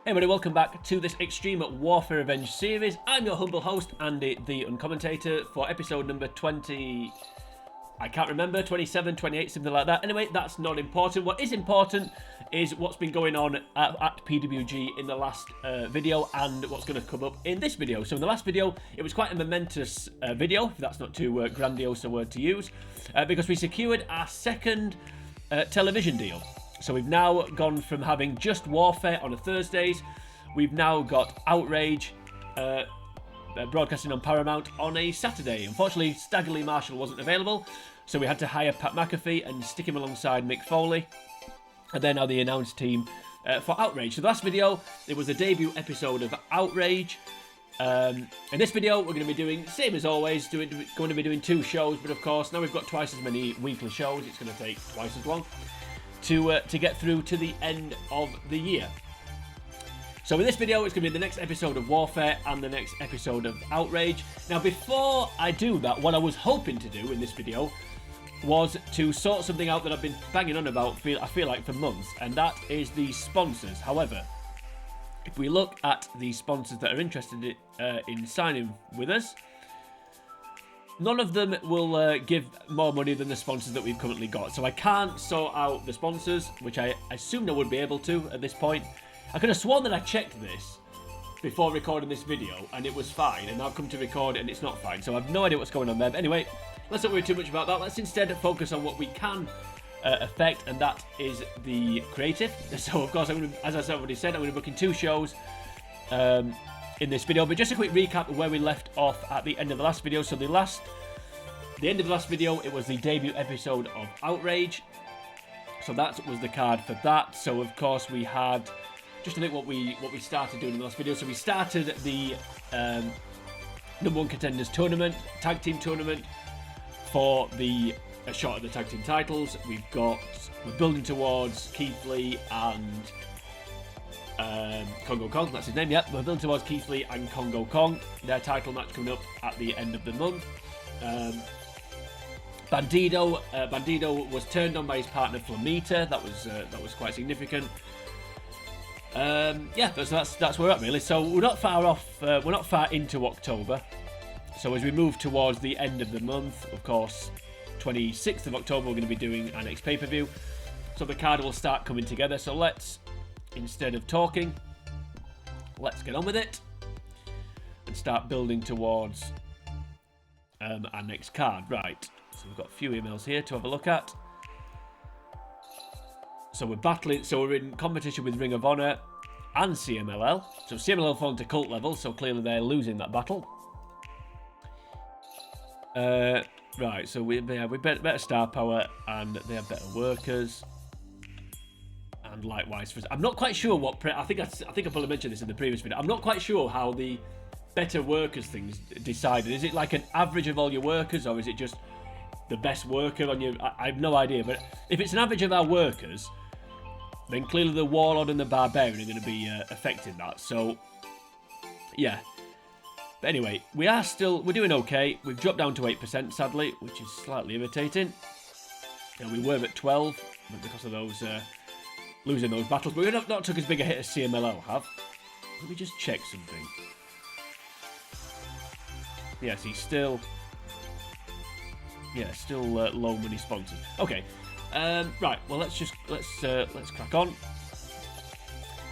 Hey everybody, welcome back to this Extreme Warfare Revenge series. I'm your humble host, Andy the Uncommentator, for episode number 20... I can't remember, 27, 28, something like that. Anyway, that's not important. What is important is what's been going on at PWG in the last video and what's going to come up in this video. So in the last video, it was quite a momentous video, if that's not too grandiose a word to use, because we secured our second television deal. So we've now gone from having just Warfare on a Thursdays, we've now got Outrage broadcasting on Paramount on a Saturday. Unfortunately, Stagger Lee Marshall wasn't available, so we had to hire Pat McAfee and stick him alongside Mick Foley. And they're now the announced team for Outrage. So the last video, it was a debut episode of Outrage. In this video, we're going to be doing, same as always, going to be doing 2 shows, but of course, now we've got twice as many weekly shows, it's going to take twice as long to get through to the end of the year. So in this video, it's going to be the next episode of Warfare and the next episode of Outrage. Now, before I do that, what I was hoping to do in this video was to sort something out that I've been banging on about, I feel like, for months, and that is the sponsors. However, if we look at the sponsors that are interested in signing with us, none of them will give more money than the sponsors that we've currently got. So I can't sort out the sponsors, which I assumed I would be able to at this point. I could have sworn that I checked this before recording this video and it was fine, and I've come to record it and it's not fine. So I have no idea what's going on there. But anyway, let's not worry too much about that. Let's instead focus on what we can affect, and that is the creative. So of course, as I already said, I'm going to be booking 2 shows in this video, but just a quick recap of where we left off at the end of the last video. So the end of the last video, it was the debut episode of Outrage. So that was the card for that. So of course we had, just to think what we started doing in the last video. So we started the number 1 contenders tournament, tag team tournament, for a shot at the tag team titles. We're building towards Keith Lee and Kongo Kong, that's his name, we're building towards Keith Lee and Kongo Kong, their title match coming up at the end of the month. Bandido was turned on by his partner Flamita, that was quite significant. Yeah, so that's where we're at really. So we're not far off, we're not far into October. So as we move towards the end of the month, of course, 26th of October, we're going to be doing our next pay-per-view. So the card will start coming together. So let's, instead of talking, let's get on with it and start building towards our next card. Right, so we've got a few emails here to have a look at. So we're battling, so we're in competition with Ring of Honor and CMLL. So CMLL fallen to cult level, so clearly they're losing that battle. Right, so we better star power, and they have better workers. And likewise, I'm not quite sure what. I think I probably mentioned this in the previous video. I'm not quite sure how the better workers things decided. Is it like an average of all your workers, or is it just the best worker on your? I have no idea. But if it's an average of our workers, then clearly the Warlord and the Barbarian are going to be affecting that. So, yeah. But anyway, we're doing okay. We've dropped down to 8%, sadly, which is slightly irritating. And we were at 12, but because of those losing those battles, but we've not took as big a hit as CMLL have. Let me just check something. Yes, he's still, low money sponsors. Okay, right. Well, let's crack on.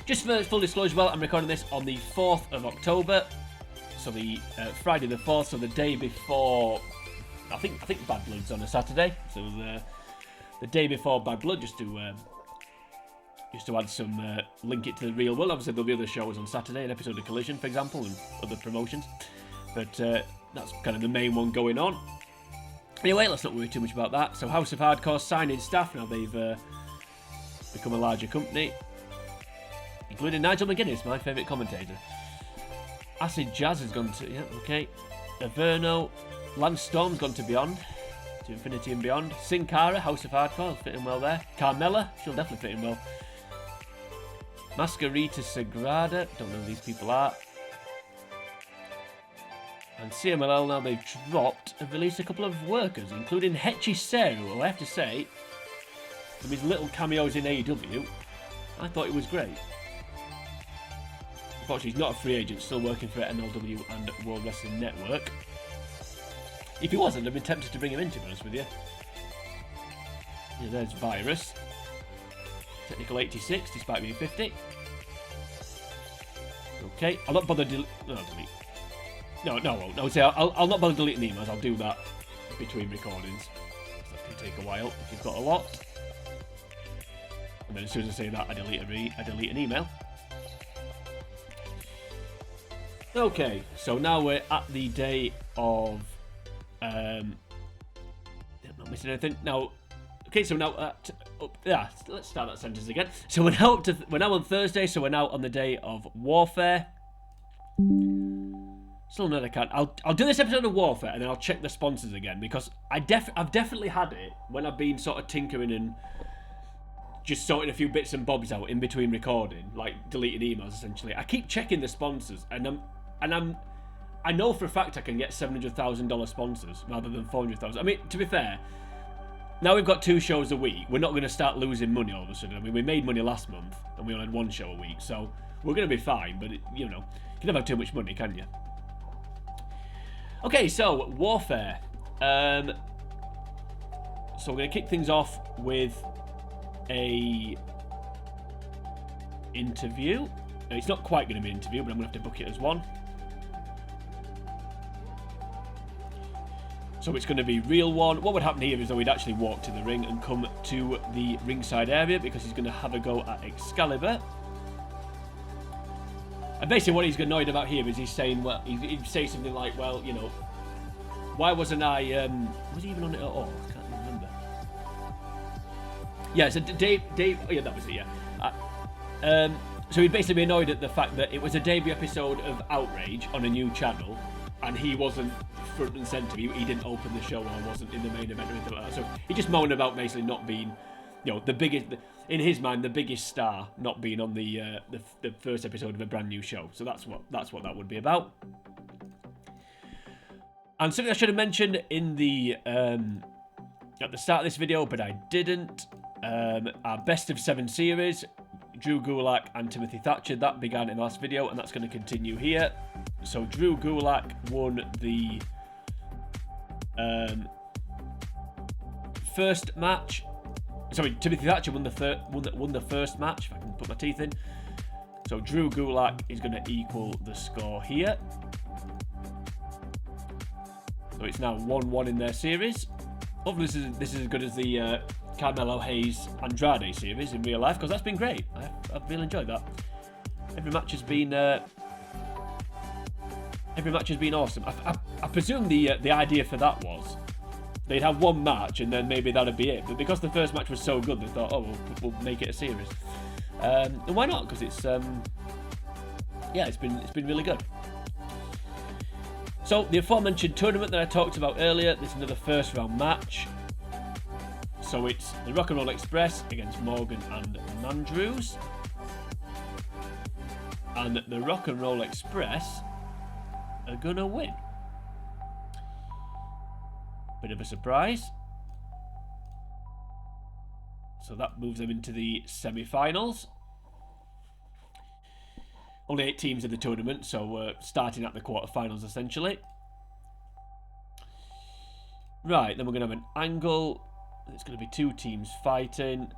Just for full disclosure, well, I'm recording this on the 4th of October. So the Friday the 4th, so the day before, I think Bad Blood's on a Saturday. So the day before Bad Blood, just to add some, link it to the real world. Obviously there'll be other shows on Saturday, an episode of Collision, for example, and other promotions. But that's kind of the main one going on. Anyway, let's not worry too much about that. So House of Hardcore signing staff, now they've become a larger company, including Nigel McGuinness, my favourite commentator. Acid Jazz has gone to, okay. Averno, Lance Storm's gone to Beyond, to Infinity and Beyond. Sin Cara, House of Hardcore, fitting well there. Carmella, she'll definitely fit in well. Masquerita Sagrada, don't know who these people are. And CMLL, now they've dropped, have released a couple of workers, including Hechiseru, who I have to say, from his little cameos in AEW, I thought he was great. Unfortunately, he's not a free agent, still working for MLW and World Wrestling Network. If he wasn't, I'd be tempted to bring him in, to be honest with you. Yeah, there's Virus. Technical 86, despite being 50. Okay, I'll not bother delete. No, I won't. I'll not bother deleting emails. I'll do that between recordings. That can take a while if you've got a lot. And then as soon as I say that, I delete an email. Okay, so now we're at the day of. I'm not missing anything now. Okay, so now let's start that sentence again. So we're now on Thursday. So we're now on the day of Warfare. Still another account. I'll do this episode of Warfare and then I'll check the sponsors again, because I've definitely had it when I've been sort of tinkering and just sorting a few bits and bobs out in between recording, like deleting emails essentially. I keep checking the sponsors and I know for a fact I can get $700,000 sponsors rather than $400,000. I mean, to be fair, now we've got 2 shows a week. We're not going to start losing money all of a sudden. I mean, we made money last month and we only had 1 show a week, so we're going to be fine. But you know, you can never have too much money, can you? Okay, so Warfare. So we're going to kick things off with a interview. It's not quite going to be an interview, but I'm going to have to book it as one. So it's going to be real one. What would happen here is that we'd actually walk to the ring and come to the ringside area, because he's going to have a go at Excalibur. And basically what he's annoyed about here is he's saying, well, he'd say something like, well, you know, why wasn't I, was he even on it at all? I can't even remember. Yeah, so Dave, oh yeah, that was it, yeah. So he'd basically be annoyed at the fact that it was a debut episode of Outrage on a new channel, and he wasn't front and centre. He didn't open the show or wasn't in the main event or anything like that. So he just moaned about basically not being, you know, the biggest, in his mind, the biggest star not being on the first episode of a brand new show. So that's what that would be about. And something I should have mentioned in the at the start of this video, but I didn't. Our best of 7 series, Drew Gulak and Timothy Thatcher, that began in the last video, and that's going to continue here. So Drew Gulak won the first match. Sorry, Timothy Thatcher won the first match, if I can put my teeth in. So Drew Gulak is going to equal the score here. So it's now 1-1 in their series. Hopefully this is as good as the Carmelo Hayes Andrade series in real life, because that's been great. I've really enjoyed that. Every match has been awesome. I presume the idea for that was they'd have 1 match and then maybe that'd be it. But because the first match was so good, they thought, oh, we'll make it a series. And why not? Because it's it's been really good. So the aforementioned tournament that I talked about earlier, this is another first round match. So it's the Rock and Roll Express against Morgan and Mandrews. And the Rock and Roll Express are gonna win. Bit of a surprise. So that moves them into the semi-finals. Only 8 teams in the tournament, so we're starting at the quarter-finals essentially. Right, then we're going to have an angle. It's going to be 2 teams fighting.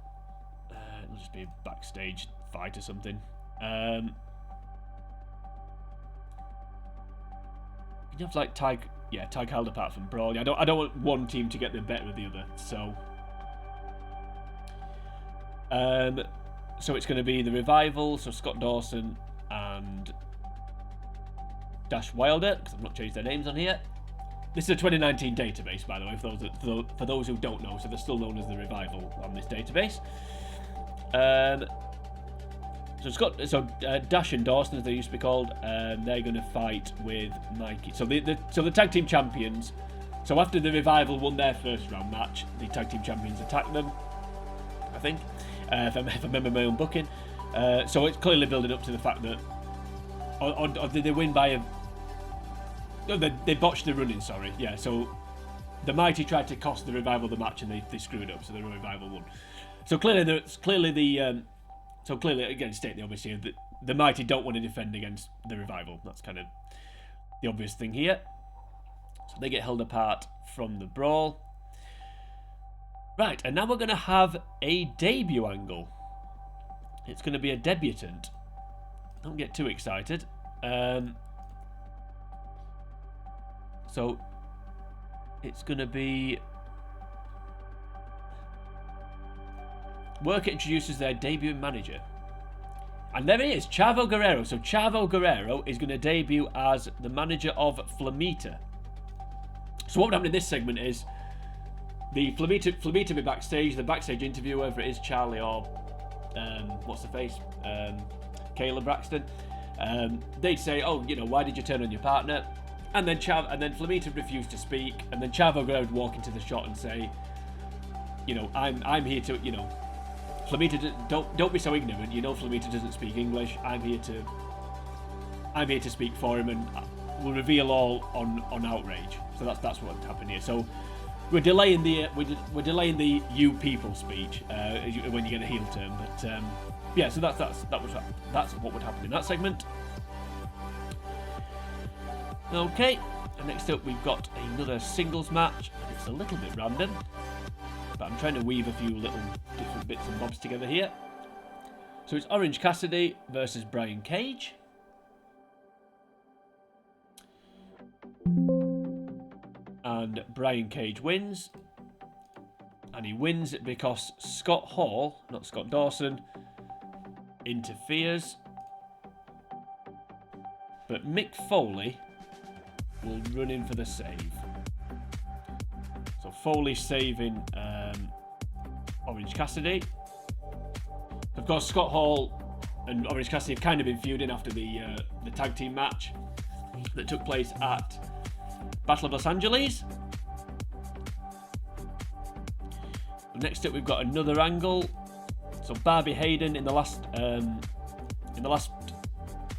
It'll just be a backstage fight or something. You have like tag held apart from Brawl. I don't want one team to get the better of the other. So it's going to be the Revival. So Scott Dawson and Dash Wilder, because I've not changed their names on here. This is a 2019 database, by the way, for those who don't know. So they're still known as the Revival on this database. So Dash and Dawson, as they used to be called, they're going to fight with Mickie. So the tag team champions. So after the Revival won their first round match, the tag team champions attacked them, I think, if I remember my own booking. So it's clearly building up to the fact that, or did they win by a? No, they botched the running. Sorry, yeah. So the Mighty tried to cost the Revival the match, and they screwed up. So the Revival won. So clearly again, state the obvious here that the Mighty don't want to defend against the Revival. That's kind of the obvious thing here. So they get held apart from the brawl. Right, and now we're going to have a debut angle. It's going to be a debutant. Don't get too excited. So it's going to be... Worker introduces their debut manager. And there he is, Chavo Guerrero. So Chavo Guerrero is going to debut as the manager of Flamita. So what would happen in this segment is the Flamita will be backstage, the backstage interview, whether it is Charlie or what's the face? Kayla Braxton. They'd say, oh, you know, why did you turn on your partner? And then Flamita refused to speak, and then Chavo Guerrero would walk into the shot and say, you know, I'm here to, you know, Flamita, don't be so ignorant. You know, Flamita doesn't speak English. I'm here to speak for him, and we'll reveal all on Outrage. So that's what happened here. So we're delaying the "you people" speech when you get a heel turn. But yeah, so that's what would happen in that segment. Okay, and next up we've got another singles match. It's a little bit random, but I'm trying to weave a few little different bits and bobs together here. So it's Orange Cassidy versus Brian Cage. And Brian Cage wins. And he wins because Scott Hall, not Scott Dawson, interferes. But Mick Foley will run in for the save. So Foley saving Orange Cassidy. Of course, Scott Hall and Orange Cassidy have kind of been feuding after the tag team match that took place at Battle of Los Angeles. Next up, we've got another angle. So Barbie Hayden in the last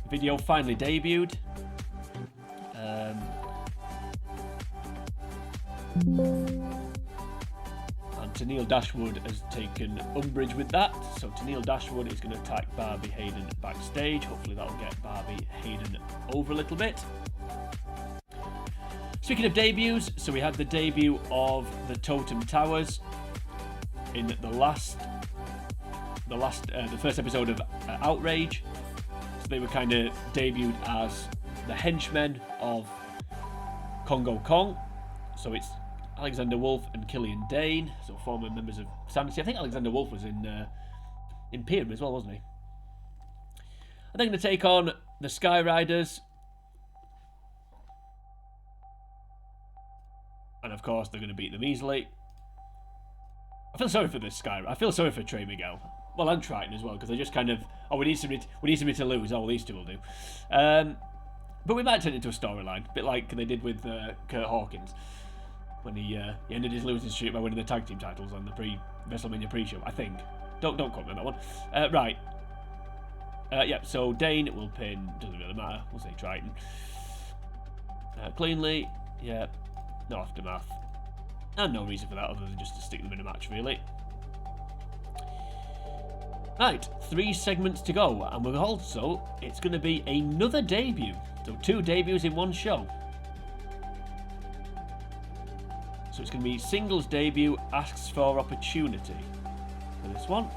video finally debuted. And Tennille Dashwood has taken umbrage with that. So Tennille Dashwood is going to attack Barbie Hayden backstage. Hopefully that'll get Barbie Hayden over a little bit. Speaking of debuts, so we had the debut of the Totem Towers in the first episode of Outrage. So they were kind of debuted as the henchmen of Kongo Kong. So it's Alexander Wolf and Killian Dane, so former members of Sanity. I think Alexander Wolf was in Imperium as well, wasn't he? And they're going to take on the Sky Riders. And of course, they're going to beat them easily. I feel sorry for this Sky. I feel sorry for Trey Miguel. Well, and Triton as well, because they just kind of, oh, we need somebody to lose. Oh, well, these two will do. But we might turn it into a storyline, a bit like they did with Kurt Hawkins when he ended his losing streak by winning the tag team titles on the WrestleMania pre-show. I think. Don't quote me on that one. Right. Yeah. So Dane will pin. Doesn't really matter. We'll say Triton. Cleanly. Yeah. No aftermath. And no reason for that other than just to stick them in a match, really. Right, 3 segments to go, and we're also, it's going to be another debut. So 2 debuts in one show. So it's going to be singles debut, asks for opportunity for this one.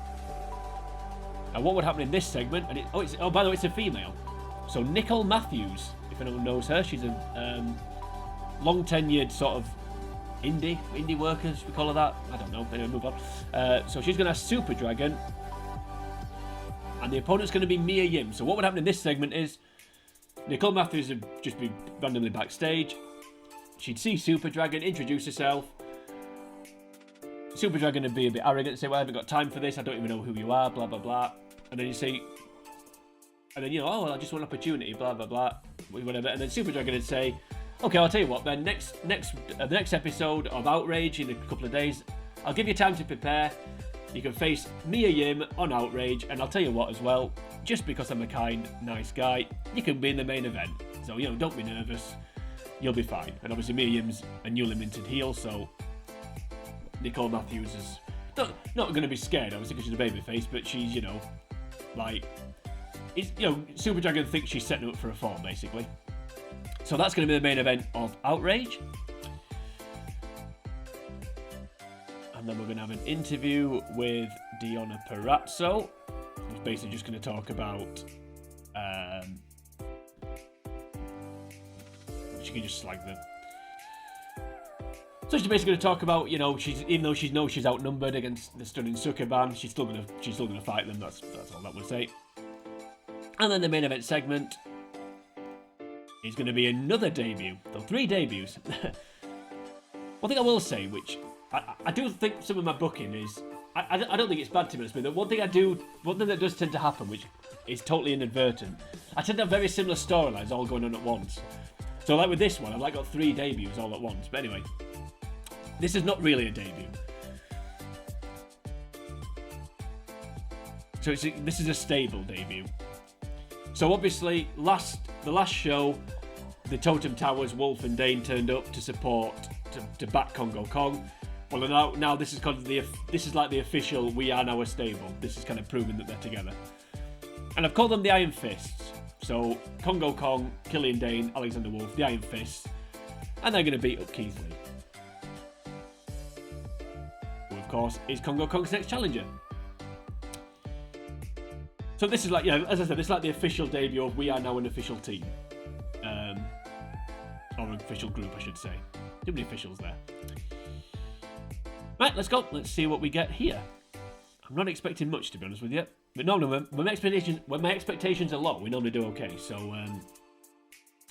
And what would happen in this segment? And by the way, it's a female. So Nicole Matthews, if anyone knows her, she's a long tenured sort of indie workers, we call her that. I don't know. Anyway, move on. So she's going to have Super Dragon. And the opponent's going to be Mia Yim. So what would happen in this segment is Nicole Matthews would just be randomly backstage. She'd see Super Dragon, introduce herself. Super Dragon would be a bit arrogant and say, well, I haven't got time for this. I don't even know who you are, blah, blah, blah. And then you say, and then, you know, oh, well, I just want an opportunity, blah, blah, blah, whatever. And then Super Dragon would say, okay, I'll tell you what, then the next episode of Outrage in a couple of days, I'll give you time to prepare. You can face Mia Yim on Outrage, and I'll tell you what as well, just because I'm a kind, nice guy, you can be in the main event. So, you know, don't be nervous. You'll be fine. And obviously Mia Yim's a newly minted heel, so Nicole Matthews is not going to be scared, obviously, because she's a babyface, but she's, you know, like, Super Dragon thinks she's setting up for a fall, basically. So that's going to be the main event of Outrage. And then we're going to have an interview with Deonna Purrazzo, who's basically just going to talk about... she can just slag them. So she's basically going to talk about, even though she knows she's outnumbered against the stunning Sukeban, she's still gonna fight them. That's all that would say. And then the main event segment is going to be another debut. So 3 debuts. One thing I will say, which I do think some of my booking is, I don't think it's bad to be honest, but one thing that does tend to happen, which is totally inadvertent, I tend to have very similar storylines all going on at once. So like with this one, I've got 3 debuts all at once. But anyway, this is not really a debut. So this is a stable debut. So obviously, the last show, the Totem Towers, Wolf and Dane turned up to support, to back Kongo Kong. Well, now this is like the official, we are now a stable. This is kind of proving that they're together. And I've called them the Iron Fists. So Kongo Kong, Killian Dane, Alexander Wolf, the Iron Fists. And they're going to beat up Keith Lee, who of course is Kongo Kong's next challenger. So this is like, as I said, this is like the official debut of we are now an official team. Or an official group, I should say. Too many officials there. Right, let's go. Let's see what we get here. I'm not expecting much, to be honest with you. But no, when my expectations are low, we normally do okay. So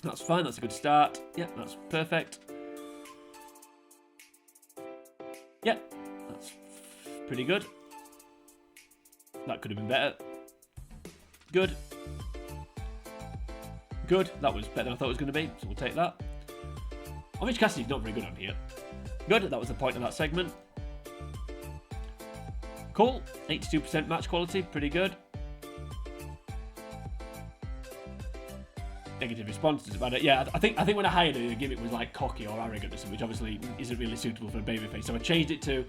that's fine. That's a good start. Yeah, that's perfect. Yeah, that's pretty good. That could have been better. Good. Good. That was better than I thought it was going to be, so we'll take that. Orange Cassidy's not very good on here. Good. That was the point of that segment. Cool. 82% match quality. Pretty good. Negative response doesn't matter. Yeah, I think when I hired her, the gimmick was like cocky or arrogant or something, which obviously isn't really suitable for a babyface. So I changed it to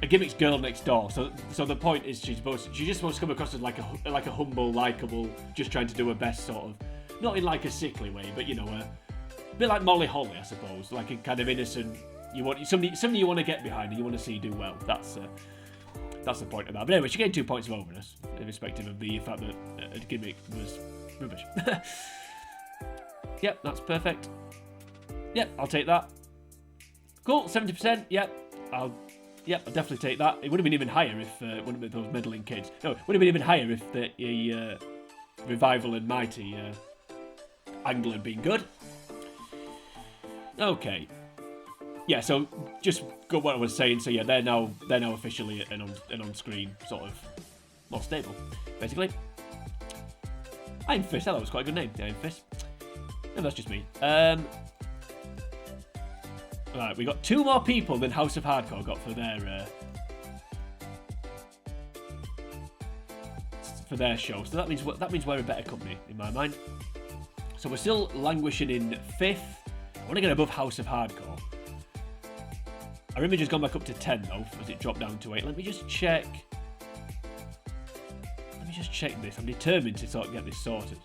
a gimmick's girl next door. So the point is she's just supposed to come across as like a humble, likable, just trying to do her best sort of, not in like a sickly way, but a bit like Molly Holly, I suppose, like a kind of innocent. You want somebody you want to get behind and you want to see do well. That's the point of that. But anyway, she gained 2 points of overness, irrespective of the fact that a gimmick was rubbish. Yep, that's perfect. Yep, I'll take that. Cool, 70%. Yep, I'll definitely take that. It would have been even higher if one of those meddling kids. No, it would have been even higher if the Revival and Mighty angle had been good. Okay. Yeah, so just go what I was saying. So yeah, they're now officially an on-screen sort of more stable, basically. Iron Fist. That was quite a good name, the Iron Fist. No, that's just me. Right, we got 2 more people than House of Hardcore got for their show. So that means we're a better company in my mind. So we're still languishing in 5th. I want to get above House of Hardcore. Our image has gone back up to 10 though, as it dropped down to 8. Let me just check this. I'm determined to sort of get this sorted.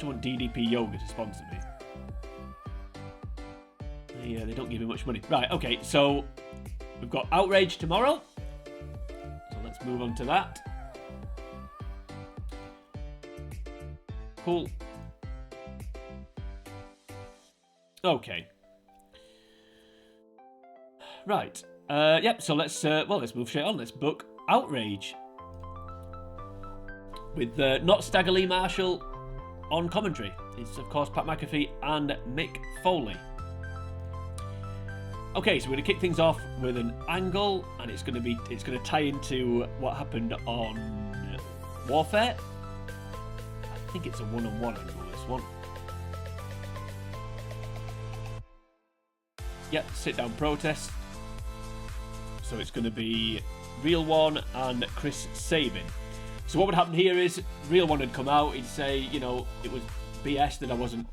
I want DDP Yoga to sponsor me. They don't give me much money. Right, okay, so we've got Outrage tomorrow. So let's move on to that. Cool. Okay. Right. Yep, so let's move straight on. Let's book Outrage. With not Stagger Lee Marshall on commentary. It's of course Pat McAfee and Mick Foley. Okay, so we're going to kick things off with an angle, and it's going to tie into what happened on Warfare. I think it's a one-on-one angle, this one. Yep, sit-down protest. So it's going to be Real One and Chris Sabin. So what would happen here is Real One would come out. He'd say, it was BS that I wasn't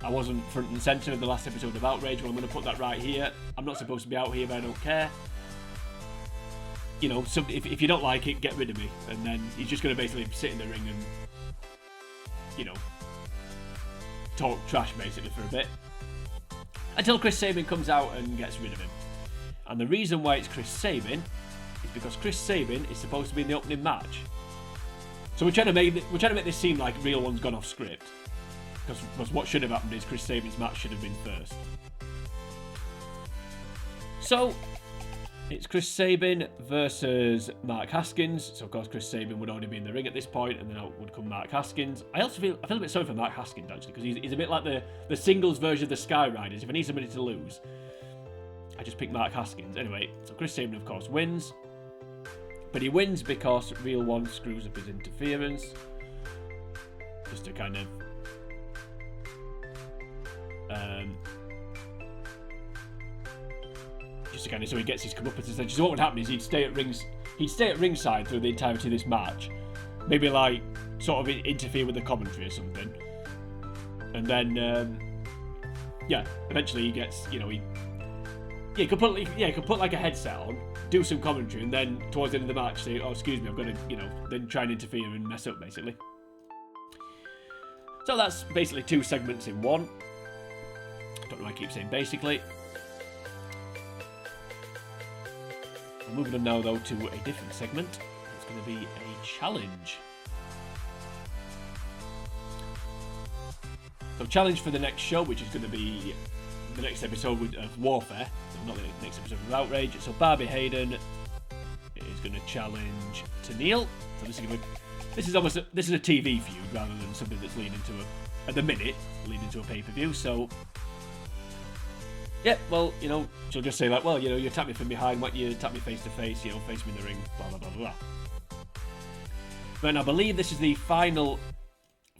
front and centre in the last episode of Outrage. Well, I'm going to put that right here. I'm not supposed to be out here, but I don't care. you know, if you don't like it, get rid of me. And then he's just going to basically sit in the ring and, you know, talk trash basically for a bit. Until Chris Sabin comes out and gets rid of him. And the reason why it's Chris Sabin is because Chris Sabin is supposed to be in the opening match. So we're trying to make this seem like Real One's gone off script. Because what should have happened is Chris Sabin's match should have been first. So it's Chris Sabin versus Mark Haskins. So of course Chris Sabin would already be in the ring at this point, and then out would come Mark Haskins. I feel a bit sorry for Mark Haskins actually, because he's a bit like the singles version of the Sky Riders. If I need somebody to lose, I just pick Mark Haskins. Anyway, so Chris Sabin of course wins, but he wins because Real One screws up his interference, just to kind of so he gets his comeuppance essentially. So what would happen is he'd stay at ringside through the entirety of this match, maybe like sort of interfere with the commentary or something, and then eventually he gets, you know, he could put like a headset on, do some commentary, and then towards the end of the match say, oh excuse me, I'm gonna, you know, then try and interfere and mess up basically. So that's basically 2 segments in one. Don't know why I keep saying basically. Moving on now though to a different segment. It's going to be a challenge. So challenge for the next show, which is going to be the next episode of Warfare. No, not the next episode of Outrage. So Barbie Hayden is going to challenge Tennille. So this is a TV feud rather than something that's leading to a pay-per-view. So yeah, well, you know, she'll just say like, well, you know, you tap me from behind, what you tap me face to face, you know, face me in the ring, blah, blah, blah, blah. But I believe this is the final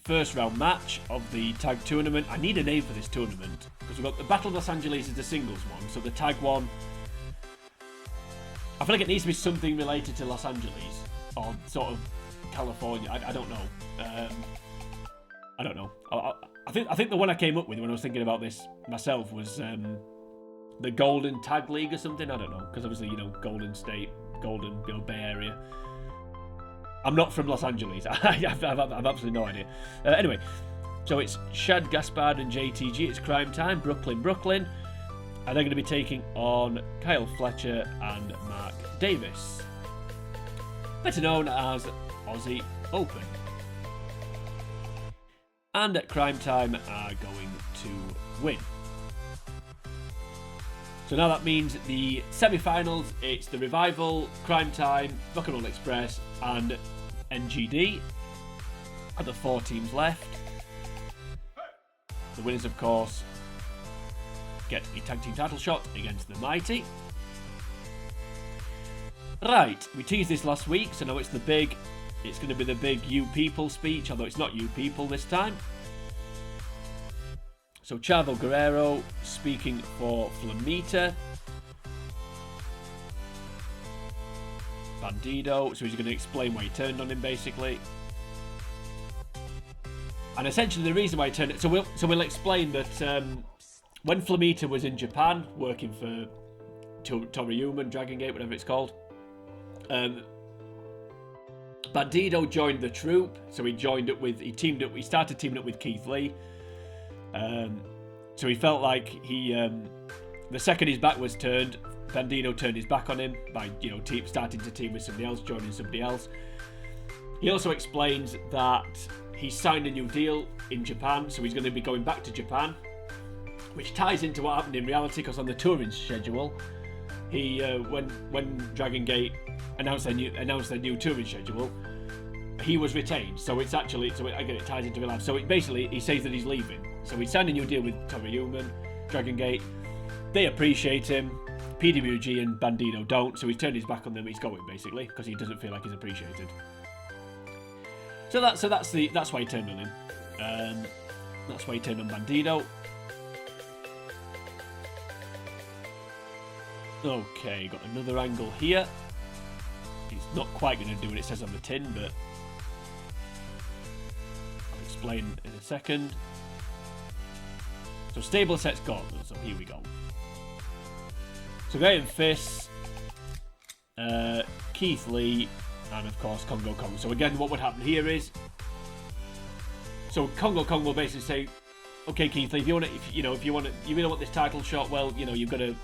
first round match of the tag tournament. I need a name for this tournament, because we've got the Battle of Los Angeles is the singles one, so the tag one, I feel like it needs to be something related to Los Angeles, or sort of California, I don't know. I don't know. I think the one I came up with when I was thinking about this myself was the Golden Tag League or something. I don't know, because obviously, you know, Golden State, Golden, you know, Bay Area. I'm not from Los Angeles. I have absolutely no idea. Anyway, so it's Shad Gaspard and JTG. It's Crime Time, Brooklyn. And they're going to be taking on Kyle Fletcher and Mark Davis, better known as Aussie Open. And at Crime Time are going to win. So now that means the semi-finals, it's the Revival, Crime Time, Rock and Roll Express and NGD are the 4 teams left. The winners, of course, get a tag team title shot against the Mighty. Right, we teased this last week, so now it's going to be the big You People speech, although it's not You People this time. So Chavo Guerrero speaking for Flamita. Bandido, so he's going to explain why he turned on him basically. And essentially the reason why he turned it, so we'll explain that when Flamita was in Japan working for Toriuman, Dragon Gate, whatever it's called, Bandido joined the troupe, so he started teaming up with Keith Lee. So he felt like the second his back was turned, Bandido turned his back on him by, you know, starting to team with somebody else, joining somebody else. He also explains that he signed a new deal in Japan, so he's going to be going back to Japan, which ties into what happened in reality, because on the touring schedule, he when Dragon Gate announced their new touring schedule, he was retained. So it's actually, again, it ties into real life. So he says that he's leaving. So he signed a new deal with Toriuman, Dragon Gate. They appreciate him. PWG and Bandido don't, so he's turned his back on them. He's going basically because he doesn't feel like he's appreciated. So that's why he turned on him. That's why he turned on Bandido. Okay, got another angle here. He's not quite going to do what it says on the tin, but I'll explain in a second. So stable sets Gauntlet, so here we go. So going fists, Keith Lee, and of course Kongo Kong. So again, what would happen here is, so Kongo Kong will basically say, okay, Keith Lee, if you really want this title shot, well, you've got to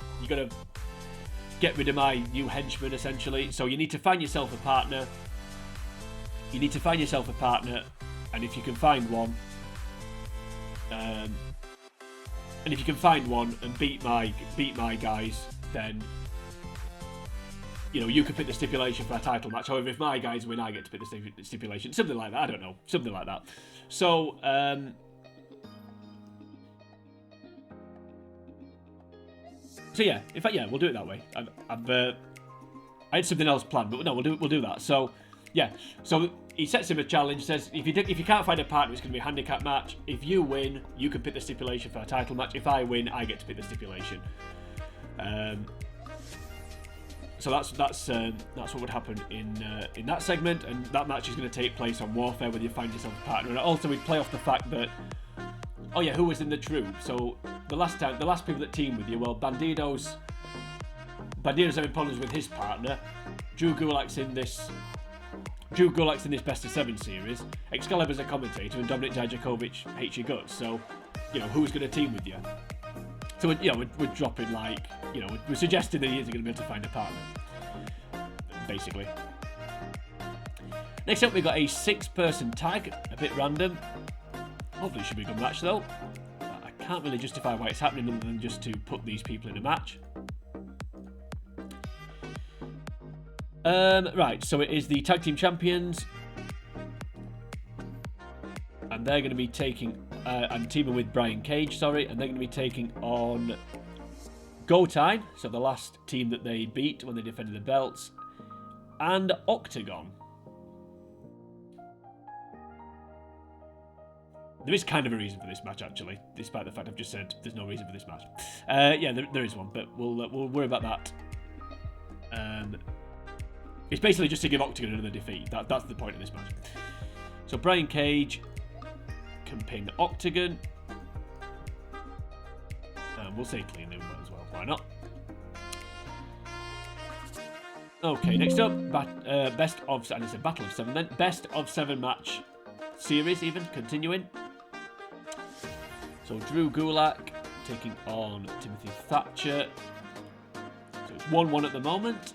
get rid of my new henchman, essentially. So you need to find yourself a partner. And if you can find one, and beat my guys, then you can pick the stipulation for a title match. However, if my guys win, I get to pick the stipulation. Something like that. I don't know. Something like that. So, yeah. In fact, yeah, we'll do it that way. I had something else planned, but no, we'll do that. So, yeah. So he sets him a challenge. Says if you can't find a partner, it's going to be a handicap match. If you win, you can pick the stipulation for a title match. If I win, I get to pick the stipulation. So that's what would happen in that segment, and that match is going to take place on Warfare, where you find yourself a partner. And also we'd play off the fact that, oh yeah, who was in the troupe? So the last people that teamed with you, well, Bandido's having problems with his partner. Drew Gulak's in this best of 7 series. Excalibur's a commentator, and Dominik Dijakovic hates your guts. So, who's going to team with you? So, we're dropping we're suggesting that he isn't going to be able to find a partner, basically. Next up, we've got a 6-person tag, a bit random. Hopefully, it should be a good match though. I can't really justify why it's happening other than just to put these people in a match. Right, so it is the tag team champions, and they're going to be taking. I'm teaming with Brian Cage, and they're going to be taking on Go Time, so the last team that they beat when they defended the belts, and Octagon. There is kind of a reason for this match, actually, despite the fact I've just said there's no reason for this match. Yeah, there is one, but we'll worry about that. It's basically just to give Octagon another defeat. That's the point of this match. So Brian Cage can pin Octagon. We'll say cleanly as well. Why not? Okay, next up, best of, and it's a battle of 7 then. Best of 7 match series, even continuing. So Drew Gulak taking on Timothy Thatcher. So it's 1-1 at the moment.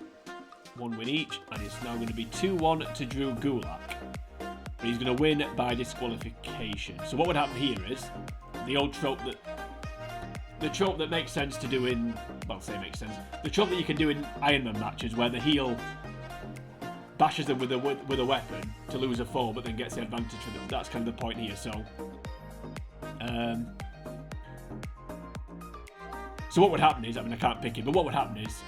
1 win each, and it's now going to be 2-1 to Drew Gulak. But he's going to win by disqualification. So what would happen here is the old trope that makes sense to do in, well, say makes sense. The trope that you can do in Iron Man matches, where the heel bashes them with a weapon to lose a fall, but then gets the advantage for them. That's kind of the point here. So what would happen is, I mean, I can't pick it, but what would happen is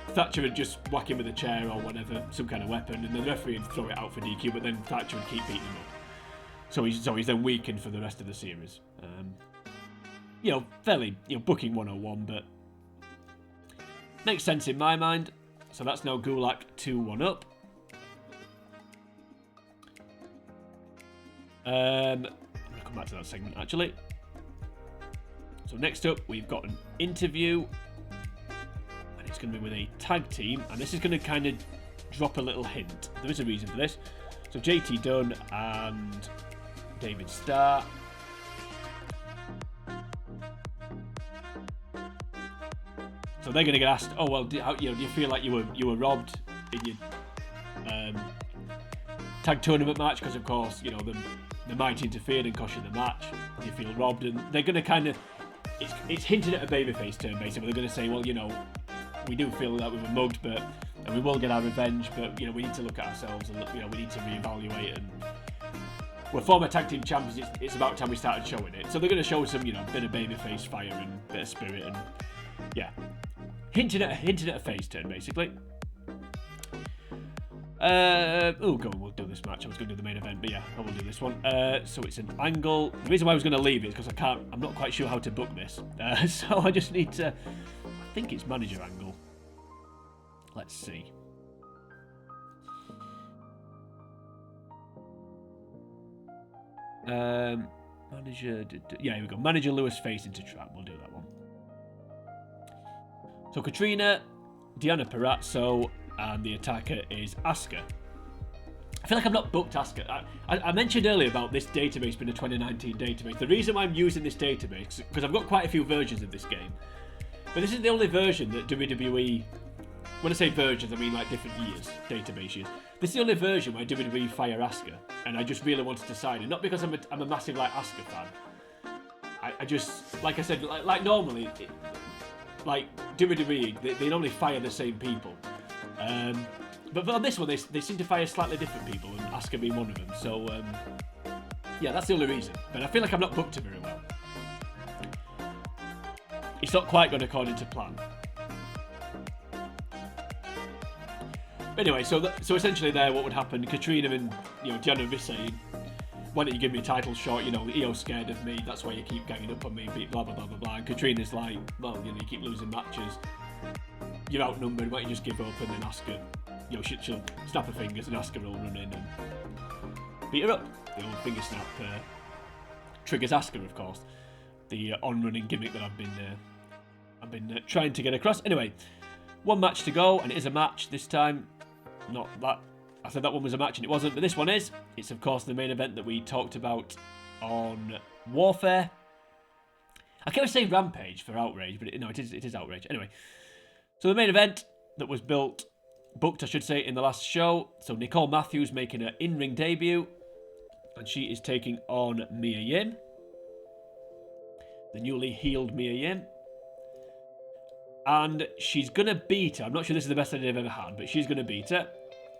Thatcher would just whack him with a chair or whatever, some kind of weapon, and then the referee would throw it out for DQ, but then Thatcher would keep beating him up. So he's then weakened for the rest of the series. Fairly, booking 101, but makes sense in my mind. So that's now Gulak 2-1 up. I'm going to come back to that segment, actually. So next up, we've got an interview. It's going to be with a tag team, and this is going to kind of drop a little hint. There is a reason for this. So JT Dunn and David Starr. So they're going to get asked, oh well, do you feel like you were robbed in your tag tournament match? Because of course, the might interfered and cost you the match. Do you feel robbed? And they're going to kind of, it's hinted at a babyface turn basically. They're going to say, well, we do feel that we were mugged, and we will get our revenge, but we need to look at ourselves and we need to reevaluate. And we're former tag team champions. It's about time we started showing it. So they're going to show some bit of babyface fire and bit of spirit, and yeah, hinting at a face turn basically. We'll do this match. I was going to do the main event, but yeah, I will do this one. So it's an angle. The reason why I was going to leave it is because I'm not quite sure how to book this. So I just need to. I think it's manager angle. Let's see. Manager. Yeah, here we go. Manager Lewis face into trap. We'll do that one. So Katrina, Deanna Parazzo, and the attacker is Asuka. I feel like I've not booked Asuka. I mentioned earlier about this database being a 2019 database. The reason why I'm using this database, because I've got quite a few versions of this game, but this is the only version that WWE, when I say versions, I mean like different years, database years. This is the only version where WWE fire Asuka, and I just really wanted to sign it. Not because I'm a massive like Asuka fan. I just, like I said, like normally, like WWE, they normally fire the same people. But on this one, they seem to fire slightly different people, and Asuka being one of them. So, yeah, that's the only reason. But I feel like I've not booked it very well. It's not quite gone according to plan. But anyway, so essentially there, what would happen, Katrina and, Gianna would be saying, why don't you give me a title shot, Io's scared of me, that's why you keep ganging up on me, blah, blah, blah, blah, blah. And Katrina's like, well, you keep losing matches, you're outnumbered, why don't you just give up, and then Asuka, she'll snap her fingers and Asuka will run in and beat her up. The old finger snap triggers Asuka, of course. The on-running gimmick that I've been trying to get across. Anyway, one match to go, and it is a match this time. Not that I said that one was a match and it wasn't, but this one is. It's of course the main event that we talked about on Warfare. I can't say Rampage for Outrage, but it is Outrage. Anyway, so the main event that was booked, I should say, in the last show. So Nicole Matthews making her in-ring debut, and she is taking on Mia Yim, the newly healed Mia Yim. And she's going to beat her. I'm not sure this is the best idea I've ever had, but she's going to beat her.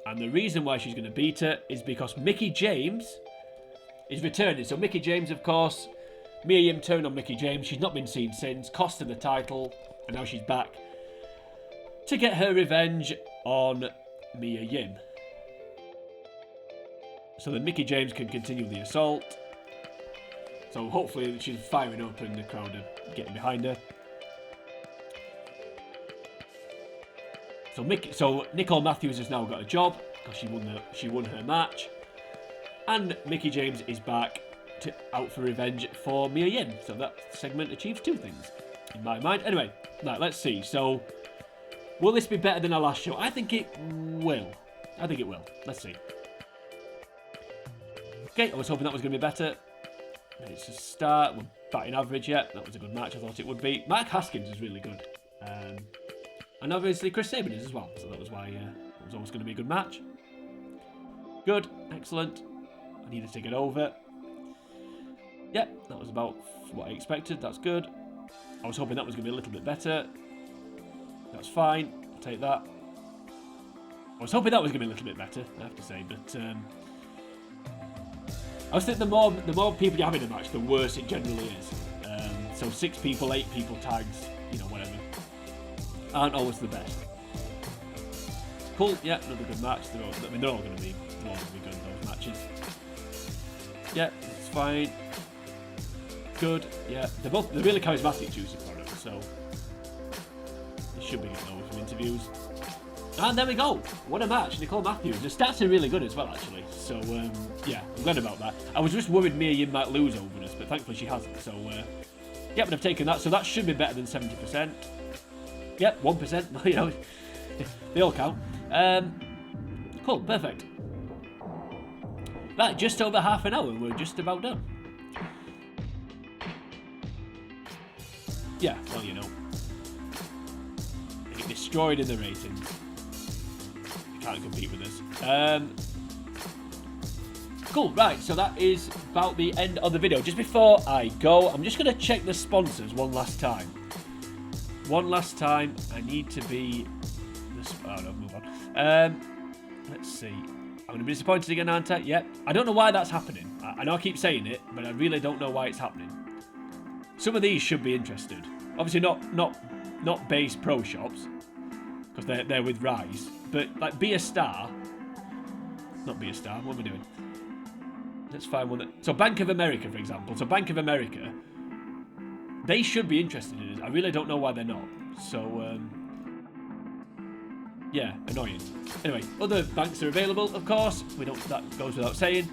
And the reason why she's going to beat her is because Mickie James is returning. So Mickie James, of course, Mia Yim turned on Mickie James. She's not been seen since, cost her the title, and now she's back to get her revenge on Mia Yim. So that Mickie James can continue the assault. So hopefully she's firing up and the crowd are getting behind her. So Nicole Matthews has now got a job because she won her match, and Mickie James is back out for revenge for Mia Yim. So that segment achieves two things in my mind. Anyway, right, let's see. So will this be better than our last show? I think it will. Let's see. Okay, I was hoping that was going to be better. But it's a start. We're batting average yet. That was a good match. I thought it would be. Mark Haskins is really good. And obviously Chris Sabin is as well, so that was why it was always going to be a good match. Good, excellent. I needed to get over. Yep, that was about what I expected, that's good. I was hoping that was going to be a little bit better. That's fine, I'll take that. I was hoping that was going to be a little bit better, I have to say, but I was thinking the more people you have in a match, the worse it generally is. So 6 people, 8 people tags, whatever. Aren't always the best. Cool, yeah, another good match. They're all going to be good, those matches. Yeah, it's fine. Good, yeah. They're really charismatic Juicy products, so they should be getting over from interviews. And there we go. What a match. Nicole Matthews. The stats are really good as well, actually. So, yeah, I'm glad about that. I was just worried Mia Yim might lose over us, but thankfully she hasn't. So, yeah, but I've taken that. So that should be better than 70%. Yep, 1%, they all count. Cool, perfect. Right, just over half an hour, we're just about done. Yeah, well, they get destroyed in the ratings. They can't compete with us. Cool, right, so that is about the end of the video. Just before I go, I'm just going to check the sponsors one last time. I need to be... Oh no, move on. Let's see. I'm going to be disappointed again, aren't I? Yep. I don't know why that's happening. I know I keep saying it, but I really don't know why it's happening. Some of these should be interested. Obviously not base pro shops, because they're with Rise. But like Be a Star. Not Be a Star, what am I doing? Let's find one that... So Bank of America, for example. So Bank of America... They should be interested in it. I really don't know why they're not. So, yeah, annoying. Anyway, other banks are available, of course. That goes without saying.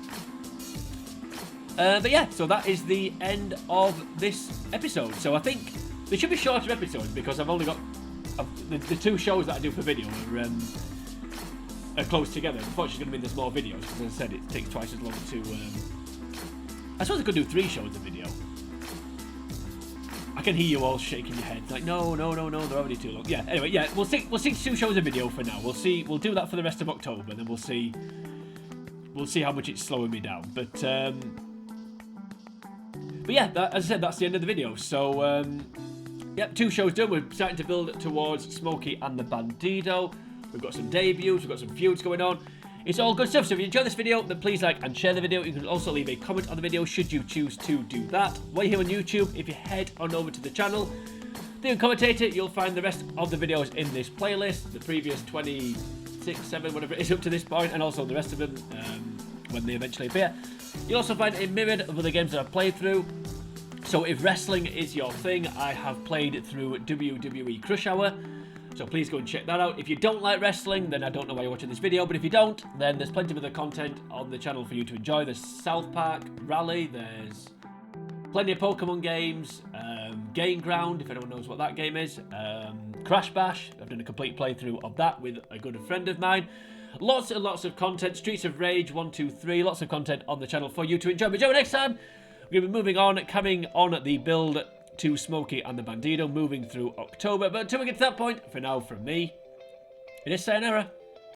But yeah, so that is the end of this episode. So I think they should be shorter episodes because I've only got the 2 shows that I do for video are are close together. Unfortunately, it's going to mean there's more videos, because as I said, it takes twice as long to... I suppose I could do 3 shows a video. I can hear you all shaking your heads, like, no, they're already too long. Yeah, anyway, yeah, we'll stick to 2 shows a video for now. We'll do that for the rest of October, and then we'll see how much it's slowing me down. But yeah, as I said, that's the end of the video. So, yep, 2 shows done. We're starting to build towards Smokey and the Bandido. We've got some debuts, we've got some feuds going on. It's all good stuff. So if you enjoyed this video, then please like and share the video. You can also leave a comment on the video should you choose to do that. While you're here on YouTube, if you head on over to the channel, The Commentator, you'll find the rest of the videos in this playlist. The previous 26, 7, whatever it is up to this point, and also the rest of them when they eventually appear. You'll also find a myriad of other games that I've played through. So if wrestling is your thing, I have played through WWE Crush Hour. So please go and check that out. If you don't like wrestling, then I don't know why you're watching this video. But if you don't, then there's plenty of other content on the channel for you to enjoy. There's South Park Rally. There's plenty of Pokemon games. Game Ground, if anyone knows what that game is. Crash Bash. I've done a complete playthrough of that with a good friend of mine. Lots and lots of content. Streets of Rage 1, 2, 3. Lots of content on the channel for you to enjoy. But until next time, we're going to be moving on, carrying on the build to Smokey and the Bandido, moving through October. But until we get to that point, for now from me, it is sayonara.